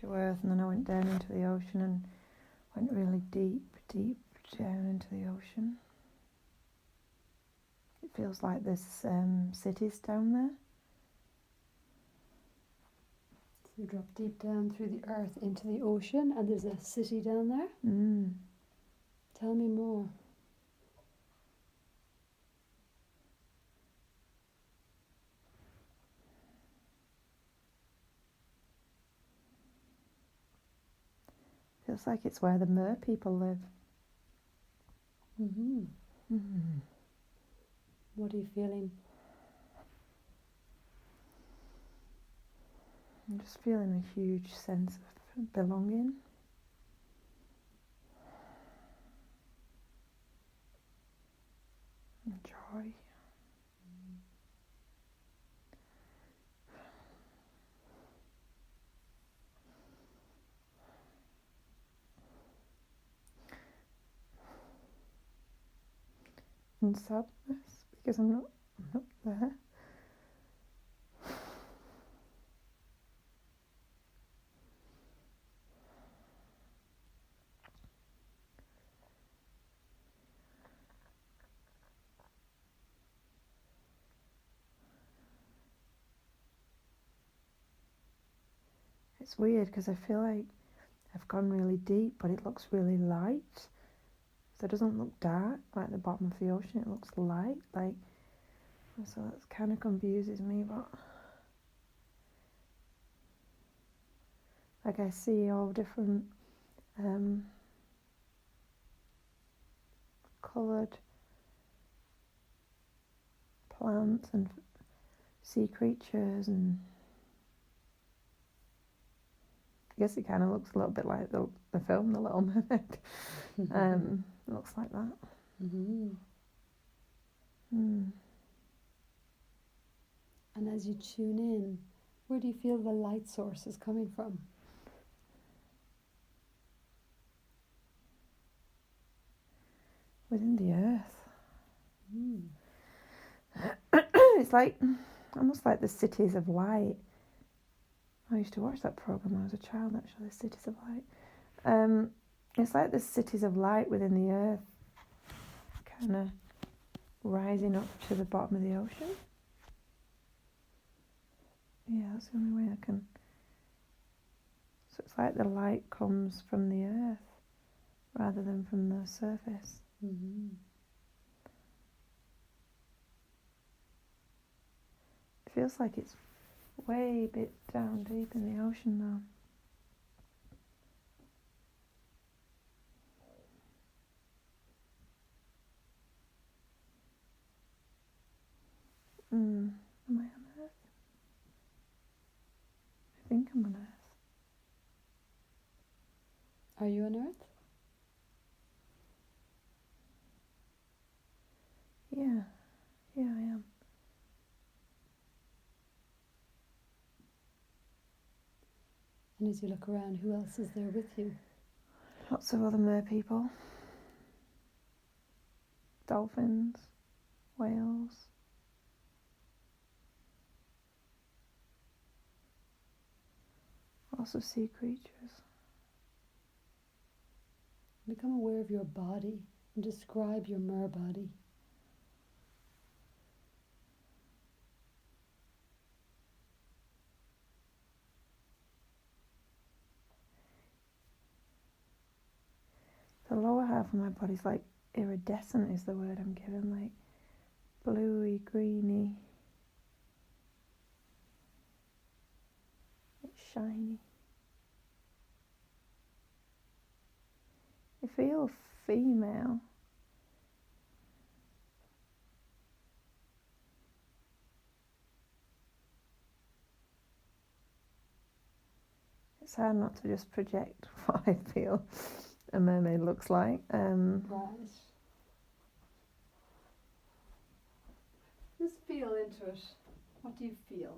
to earth, and then I went down into the ocean and went really deep, deep down into the ocean. It feels like there's cities down there. So you drop deep down through the earth into the ocean, and there's a city down there? Tell me more. Feels like it's where the mer people live. What are you feeling? I'm just feeling a huge sense of belonging. And joy. And sadness, because I'm not there. It's weird because I feel like I've gone really deep, but it looks really light. So it doesn't look dark like the bottom of the ocean. It looks light, so that kind of confuses me. But like I see all different coloured plants and sea creatures, and I guess it kind of looks a little bit like the film The Little Mermaid. It looks like that. And as you tune in, where do you feel the light source is coming from? Within the earth. It's like almost like the cities of light. I used to watch that program when I was a child, actually, Cities of Light. It's like the cities of light within the earth, kind of rising up to the bottom of the ocean. Yeah, that's the only way I can. So it's like the light comes from the earth rather than from the surface. It feels like it's way bit down deep in the ocean now. Am I on Earth? I think I'm on Earth. Are you on Earth? Yeah, I am. And as you look around, who else is there with you? Lots of other mer people. Dolphins, whales. Also sea creatures. Become aware of your body and describe your mer body. The lower half of my body's like iridescent is the word I'm given, like bluey, greeny. It's shiny. I feel female. It's hard not to just project what I feel a mermaid looks like. Right. Just feel into it. What do you feel?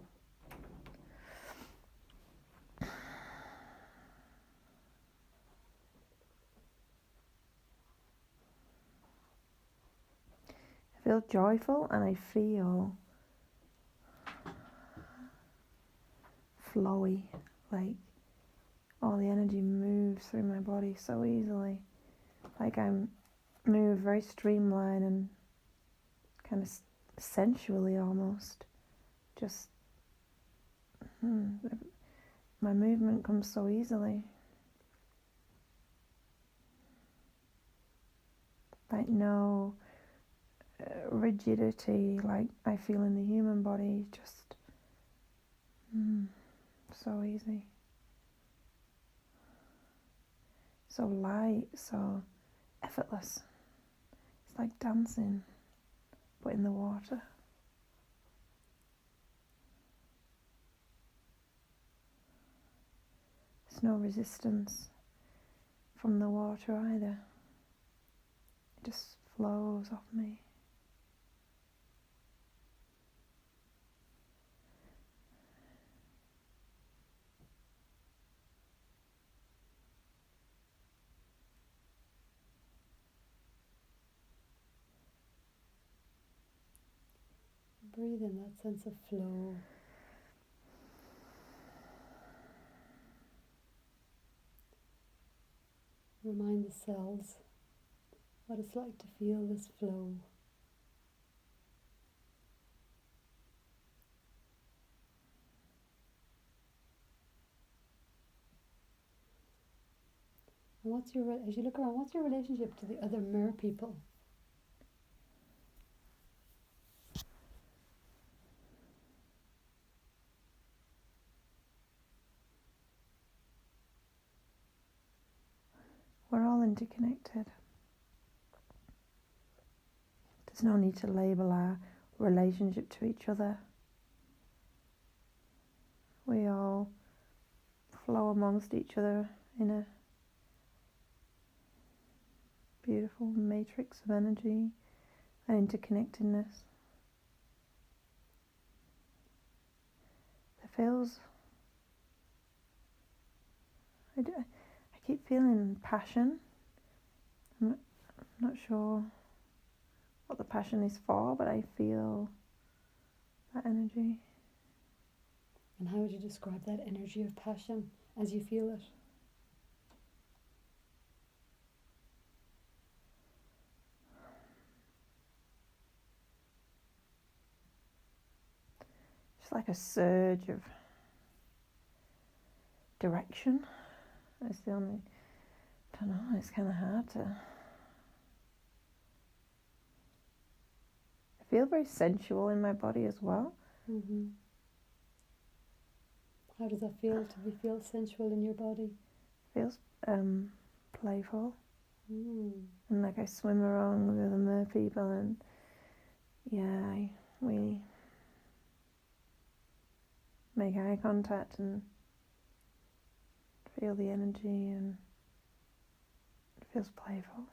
I feel joyful and I feel flowy, like all the energy moves through my body so easily. Like I move very streamlined and kind of sensually almost. Just, my movement comes so easily. Like no rigidity like I feel in the human body, just so easy. So light, so effortless. It's like dancing, but in the water. There's no resistance from the water either. It just flows off me. Breathe in that sense of flow. Remind the cells what it's like to feel this flow. And as you look around, what's your relationship to the other mer people? We're all interconnected. There's no need to label our relationship to each other. We all flow amongst each other in a beautiful matrix of energy and interconnectedness. It feels... I keep feeling passion. I'm not sure what the passion is for, but I feel that energy. And how would you describe that energy of passion as you feel it? It's like a surge of direction. It's the only... I don't know, it's kind of hard to... I feel very sensual in my body as well. Mm-hmm. How does that feel to feel sensual in your body? Feels playful. Mm. And like I swim around with the mer people, and we make eye contact and feel the energy, and it feels playful.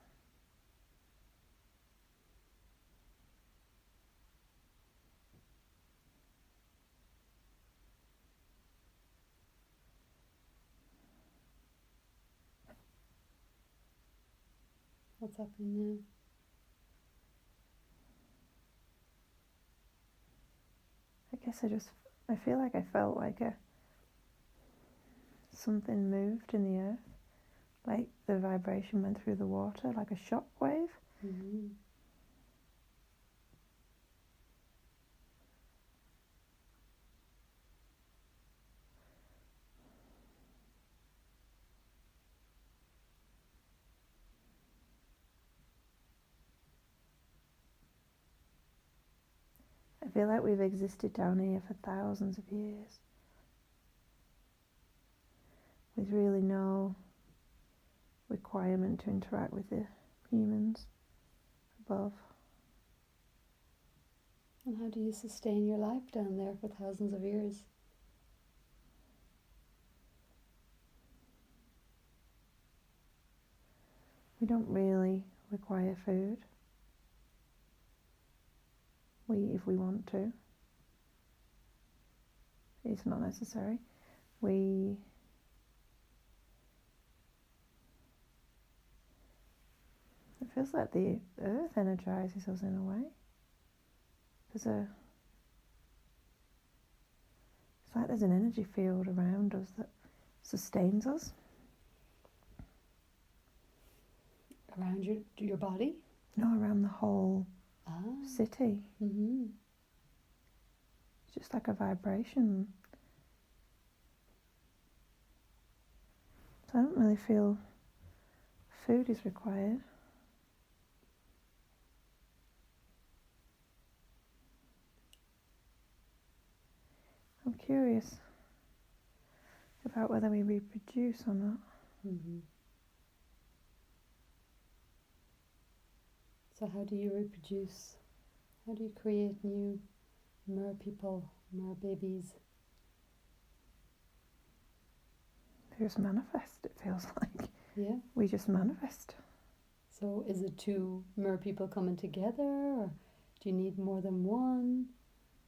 What's happening now? I guess I feel like I felt like something moved in the earth, like the vibration went through the water like a shock wave. Mm-hmm. I feel like we've existed down here for thousands of years with really no requirement to interact with the humans above. And how do you sustain your life down there for thousands of years? We don't really require food. We eat if we want to. It's not necessary. It feels like the earth energizes us in a way. It's like there's an energy field around us that sustains us. Around your body? No, around the whole city. Mm-hmm. It's just like a vibration. So I don't really feel food is required. I'm curious about whether we reproduce or not. Mm-hmm. So how do you reproduce? How do you create new mer people, mer babies? They just manifest, it feels like. Yeah. We just manifest. So is it two mer people coming together, or do you need more than one?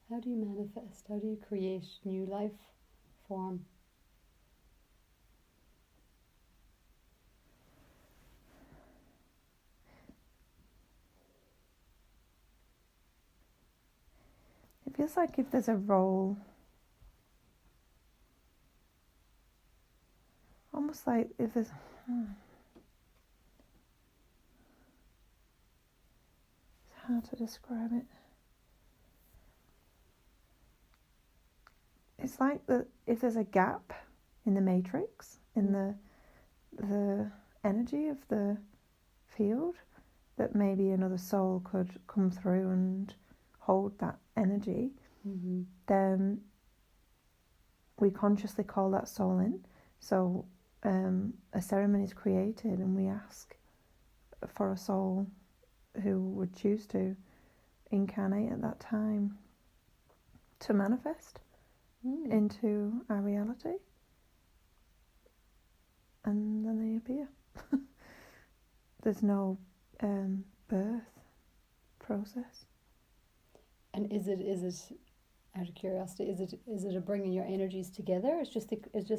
How do you manifest? How do you create new life form? It feels like if there's a role, almost like if there's... It's hard to describe it. It's like if there's a gap in the matrix, in the energy of the field, that maybe another soul could come through and hold that energy, Mm-hmm. then we consciously call that soul in. So a ceremony is created and we ask for a soul who would choose to incarnate at that time to manifest into our reality, and then they appear. There's no birth process. And is it out of curiosity, is it a bringing your energies together? It's just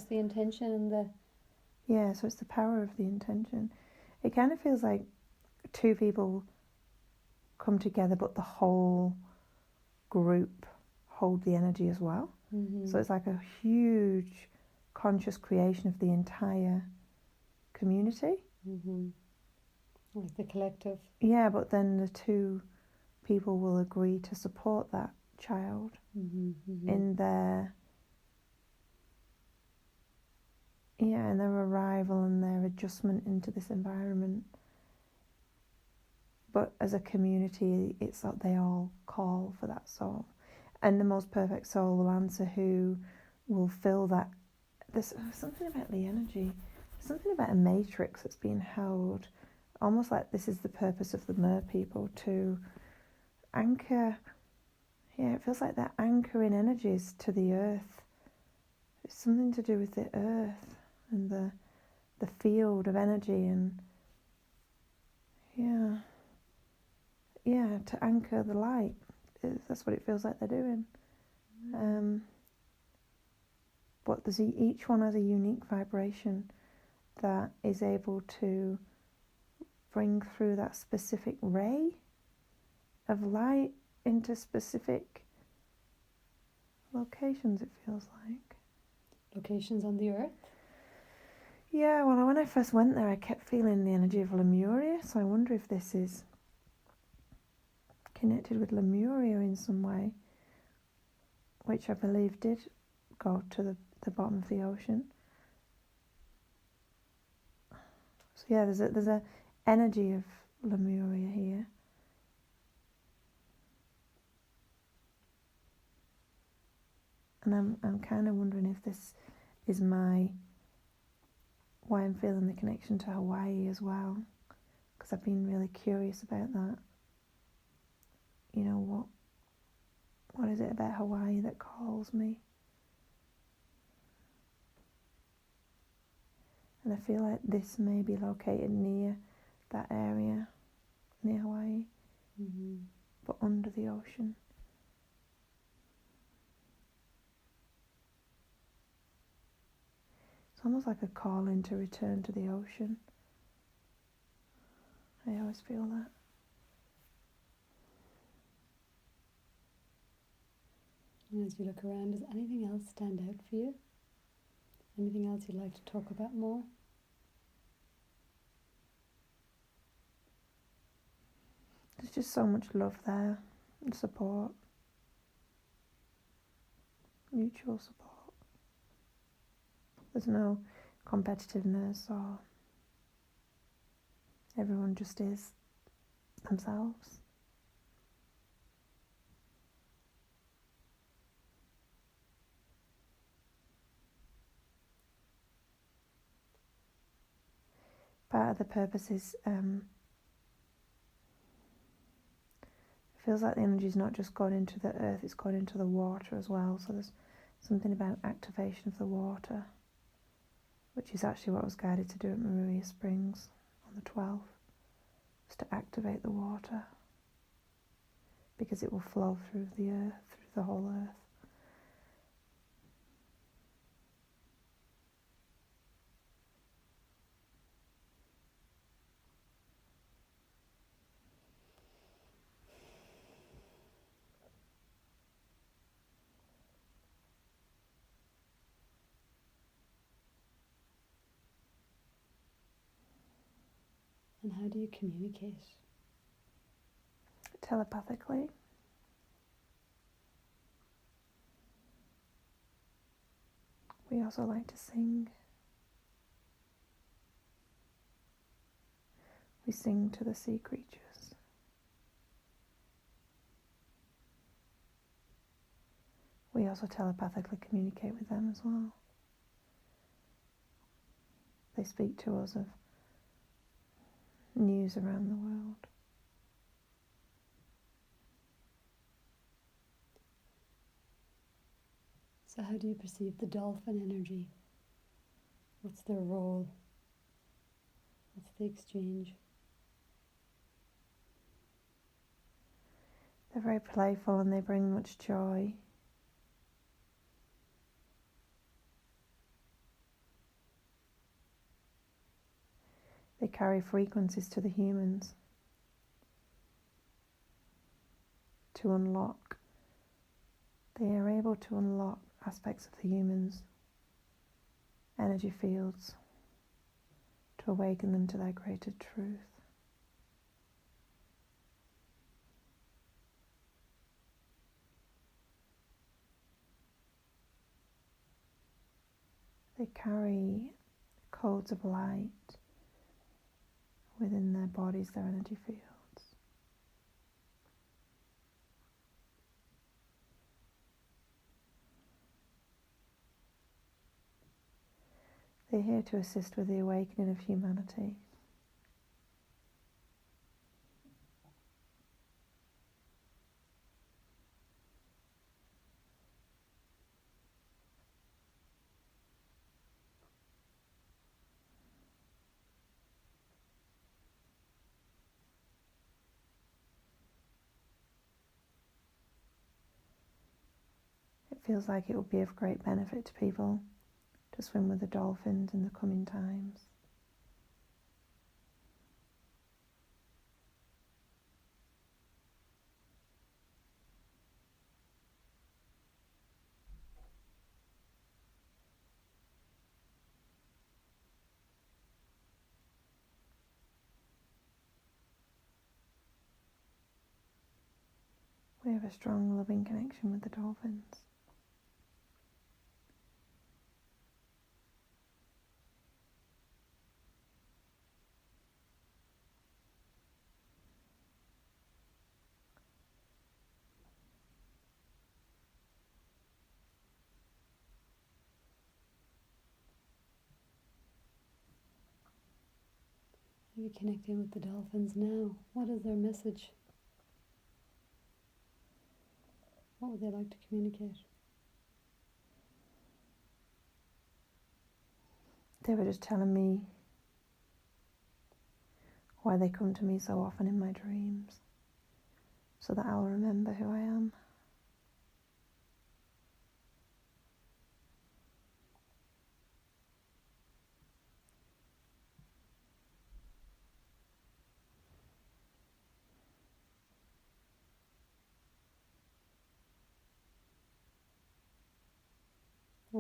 the intention and the... Yeah, so it's the power of the intention. It kind of feels like two people come together, but the whole group hold the energy as well. Mm-hmm. So it's like a huge conscious creation of the entire community. Mm-hmm. Like the collective. Yeah, but then the two people will agree to support that child in their in their arrival and their adjustment into this environment. But as a community, it's like they all call for that soul, and the most perfect soul will answer, who will fill that. There's something about the energy, something about a matrix that's being held, almost like this is the purpose of the mer people, to anchor. Yeah, it feels like they're anchoring energies to the earth. It's something to do with the earth and the field of energy, and to anchor the light. That's what it feels like they're doing. But each one has a unique vibration that is able to bring through that specific ray of light into specific locations, it feels like. Locations on the earth? Yeah, well, when I first went there, I kept feeling the energy of Lemuria, so I wonder if this is connected with Lemuria in some way, which I believe did go to the bottom of the ocean. So yeah, there's a energy of Lemuria here. And I'm kind of wondering if this is why I'm feeling the connection to Hawaii as well, because I've been really curious about that. You know, what is it about Hawaii that calls me? And I feel like this may be located near that area, near Hawaii, but under the ocean. It's almost like a calling to return to the ocean. I always feel that. And as you look around, does anything else stand out for you? Anything else you'd like to talk about more? There's just so much love there and support, mutual support. There's no competitiveness or everyone just is themselves. Part of the purpose is it feels like the energy is not just gone into the earth, it's gone into the water as well. So there's something about activation of the water, which is actually what I was guided to do at Mermaid Springs on the 12th, was to activate the water, because it will flow through the earth, through the whole earth. And how do you communicate? Telepathically. We also like to sing. We sing to the sea creatures. We also telepathically communicate with them as well. They speak to us of news around the world. So how do you perceive the dolphin energy? What's their role? What's the exchange? They're very playful and they bring much joy. They carry frequencies to the humans to unlock. They are able to unlock aspects of the humans' energy fields to awaken them to their greater truth. They carry codes of light within their bodies, their energy fields. They're here to assist with the awakening of humanity. It feels like it will be of great benefit to people to swim with the dolphins in the coming times. We have a strong, loving connection with the dolphins. Are you connecting with the dolphins now? What is their message? What would they like to communicate? They were just telling me why they come to me so often in my dreams, so that I'll remember who I am.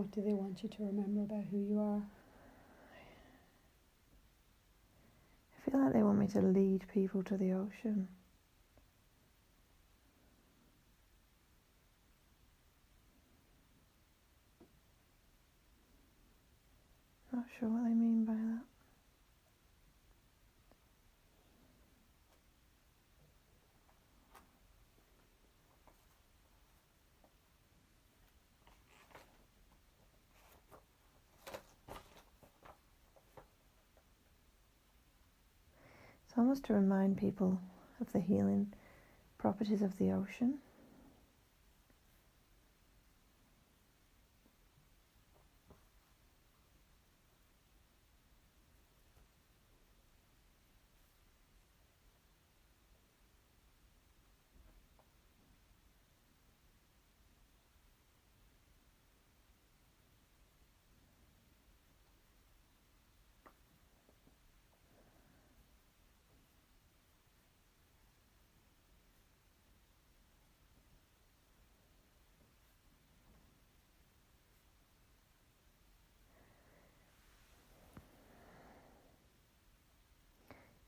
What do they want you to remember about who you are? I feel like they want me to lead people to the ocean. Not sure what they mean by that. It's almost to remind people of the healing properties of the ocean.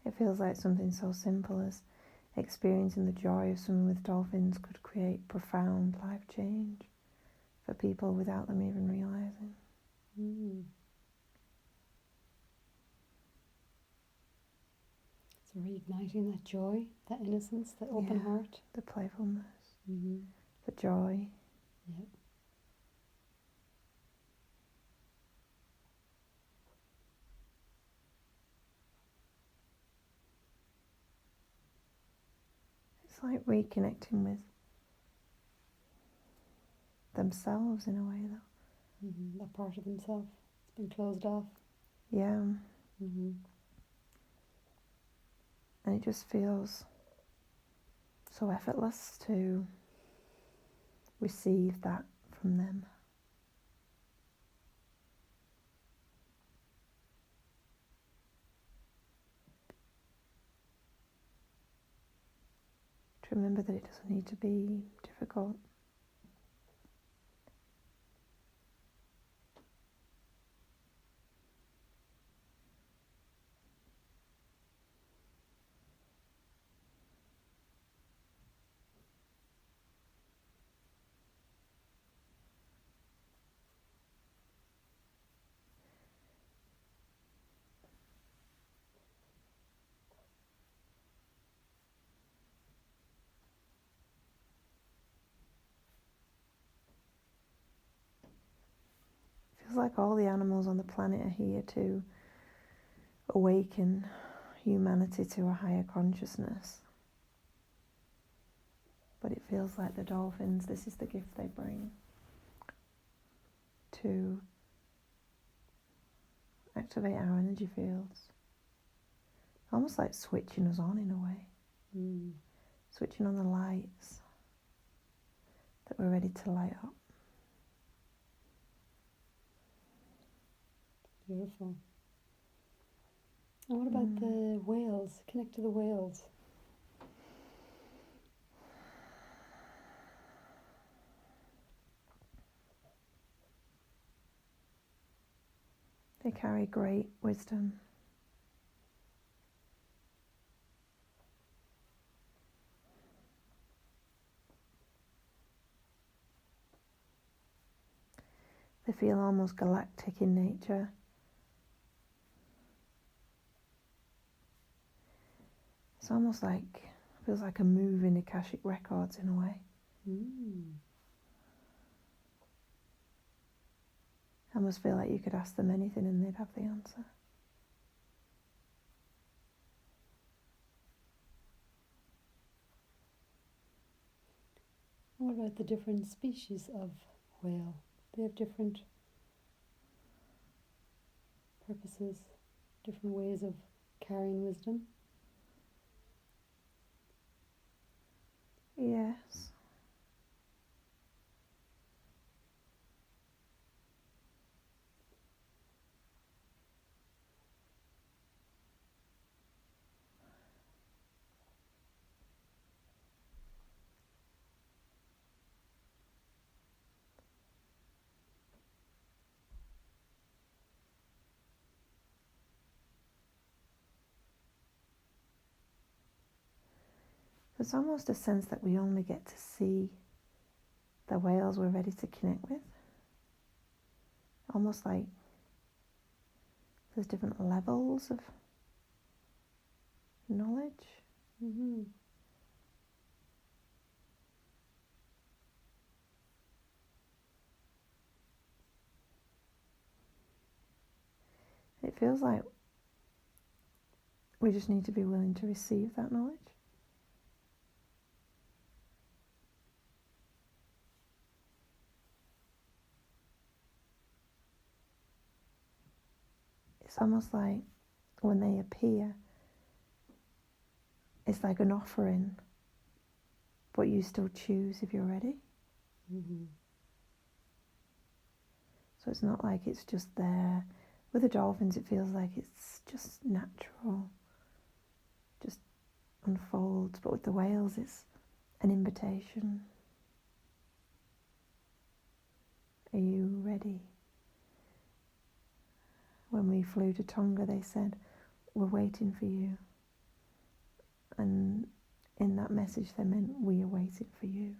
It feels like something so simple as experiencing the joy of swimming with dolphins could create profound life change for people without them even realizing. So reigniting that joy, that innocence, that open heart. The playfulness, the joy. Yeah. It's like reconnecting with themselves in a way, though. That part of themselves. It's been closed off. Yeah. And it just feels so effortless to receive that from them. To remember that it doesn't need to be difficult. Feels like all the animals on the planet are here to awaken humanity to a higher consciousness. But it feels like the dolphins, this is the gift they bring to activate our energy fields. Almost like switching us on in a way. Switching on the lights that we're ready to light up. Beautiful. And what about the whales? Connect to the whales. They carry great wisdom. They feel almost galactic in nature. It's almost like, feels like a move in Akashic records in a way. I almost feel like you could ask them anything and they'd have the answer. What about the different species of whale? They have different purposes, different ways of carrying wisdom. Yes. it's almost a sense that we only get to see the whales we're ready to connect with. Almost like there's different levels of knowledge. Mm-hmm. It feels like we just need to be willing to receive that knowledge. It's almost like when they appear, it's like an offering, but you still choose if you're ready. Mm-hmm. So it's not like it's just there. With the dolphins, it feels like it's just natural, just unfolds. But with the whales, it's an invitation. Are you ready? When we flew to Tonga, they said, we're waiting for you. And in that message, they meant we are waiting for you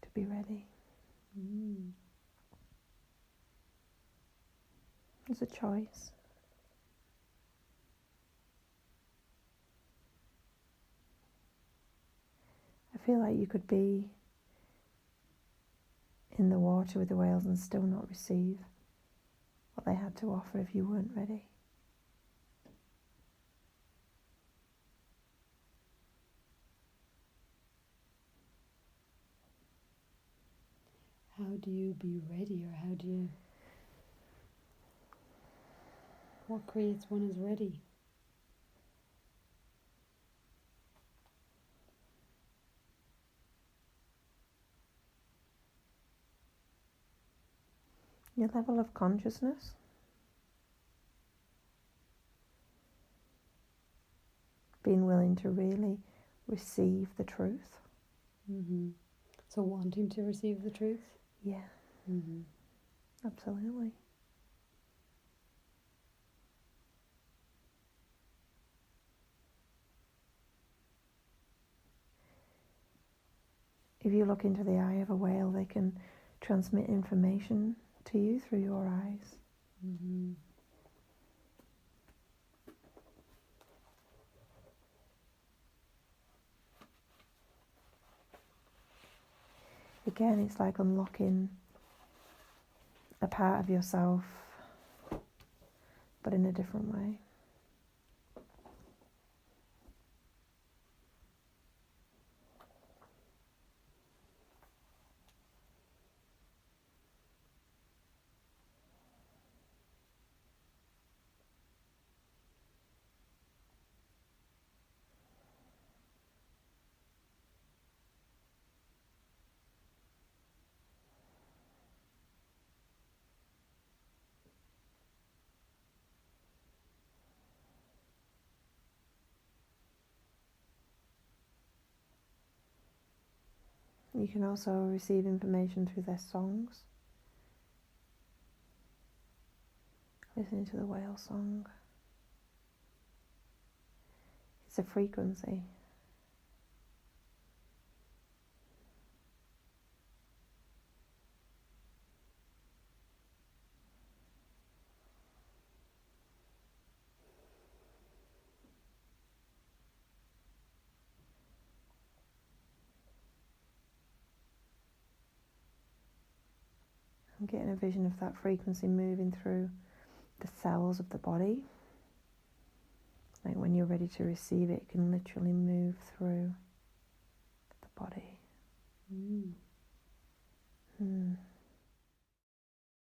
to be ready. Mm. It's a choice. I feel like you could be in the water with the whales and still not receive what they had to offer if you weren't ready. How do you be ready, or how do you... What creates one as ready? Your level of consciousness. Being willing to really receive the truth. Mm-hmm. So wanting to receive the truth? Yeah, Mm-hmm. absolutely. If you look into the eye of a whale, they can transmit information to you through your eyes. Mm-hmm. Again, it's like unlocking a part of yourself, but in a different way. You can also receive information through their songs. Listening to the whale song. It's a frequency. I'm getting a vision of that frequency moving through the cells of the body. Like when you're ready to receive it, it can literally move through